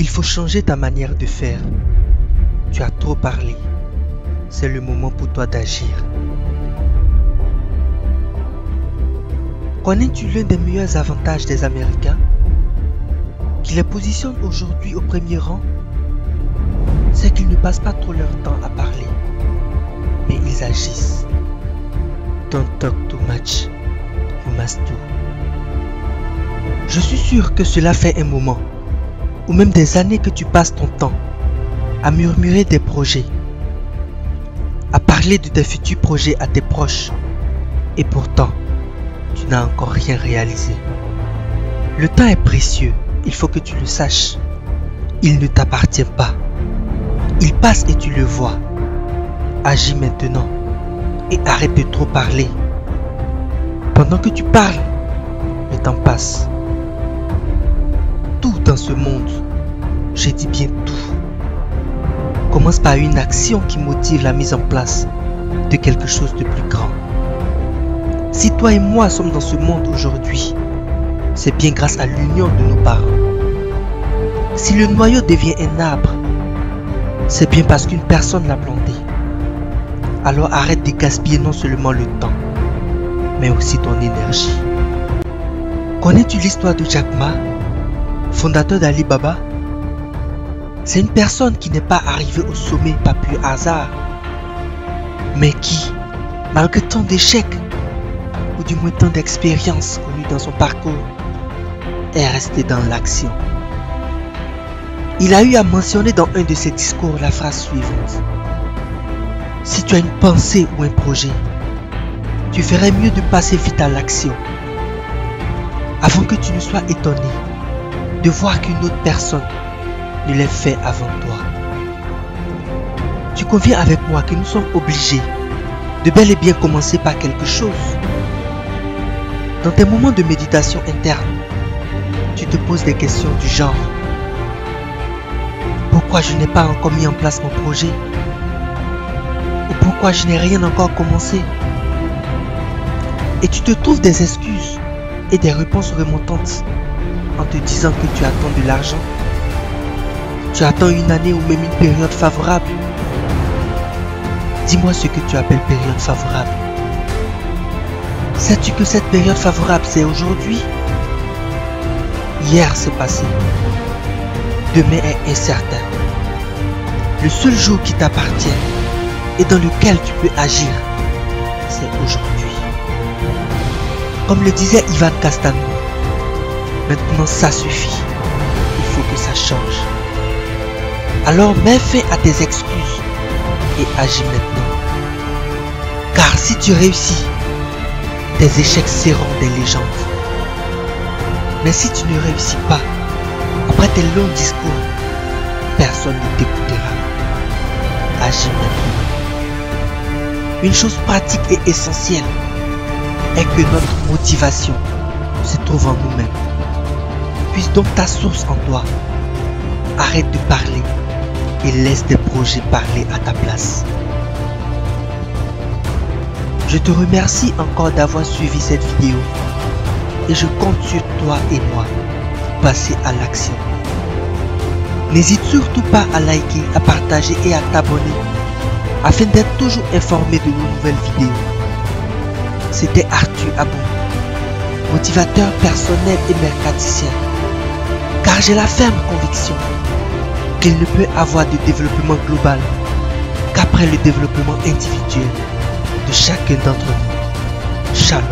Il faut changer ta manière de faire. Tu as trop parlé. C'est le moment pour toi d'agir. Connais-tu l'un des meilleurs avantages des Américains? Qui les positionne aujourd'hui au premier rang? C'est qu'ils ne passent pas trop leur temps à parler, mais ils agissent. Don't talk too much, you must do. Je suis sûr que cela fait un moment, ou même des années que tu passes ton temps à murmurer des projets, à parler de tes futurs projets à tes proches, et pourtant, tu n'as encore rien réalisé. Le temps est précieux, il faut que tu le saches. Il ne t'appartient pas. Il passe et tu le vois. Agis maintenant et arrête de trop parler. Pendant que tu parles, le temps passe. Tout dans ce monde, je dis bien tout, commence par une action qui motive la mise en place de quelque chose de plus grand. Si toi et moi sommes dans ce monde aujourd'hui, c'est bien grâce à l'union de nos parents. Si le noyau devient un arbre, c'est bien parce qu'une personne l'a planté. Alors arrête de gaspiller non seulement le temps, mais aussi ton énergie. Connais-tu l'histoire de Jack Ma, fondateur d'Alibaba? C'est une personne qui n'est pas arrivée au sommet par pur hasard, mais qui, malgré tant d'échecs, ou du moins tant d'expériences connues dans son parcours, est resté dans l'action. Il a eu à mentionner dans un de ses discours la phrase suivante: si tu as une pensée ou un projet, tu ferais mieux de passer vite à l'action, avant que tu ne sois étonné de voir qu'une autre personne ne l'ait fait avant toi. Tu conviens avec moi que nous sommes obligés de bel et bien commencer par quelque chose. Dans tes moments de méditation interne, tu te poses des questions du genre: pourquoi je n'ai pas encore mis en place mon projet? Ou pourquoi je n'ai rien encore commencé? Et tu te trouves des excuses et des réponses remontantes en te disant que tu attends de l'argent. Tu attends une année ou même une période favorable. Dis-moi ce que tu appelles période favorable. Sais-tu que cette période favorable, c'est aujourd'hui? Hier, c'est passé. Demain est incertain. Le seul jour qui t'appartient et dans lequel tu peux agir, c'est aujourd'hui. Comme le disait Ivan Castano, maintenant ça suffit. Il faut que ça change. Alors mets fin à tes excuses et agis maintenant. Car si tu réussis, tes échecs seront des légendes. Mais si tu ne réussis pas, après tes longs discours, personne ne t'écoutera. Agis maintenant. Une chose pratique et essentielle est que notre motivation se trouve en nous-mêmes. Puisse donc ta source en toi. Arrête de parler et laisse des projets parler à ta place. Je te remercie encore d'avoir suivi cette vidéo et je compte sur toi et moi pour passer à l'action. N'hésite surtout pas à liker, à partager et à t'abonner afin d'être toujours informé de nos nouvelles vidéos. C'était Arthur Abou, motivateur personnel et mercaticien, car j'ai la ferme conviction qu'il ne peut avoir de développement global qu'après le développement individuel de chacun d'entre nous. Shalom.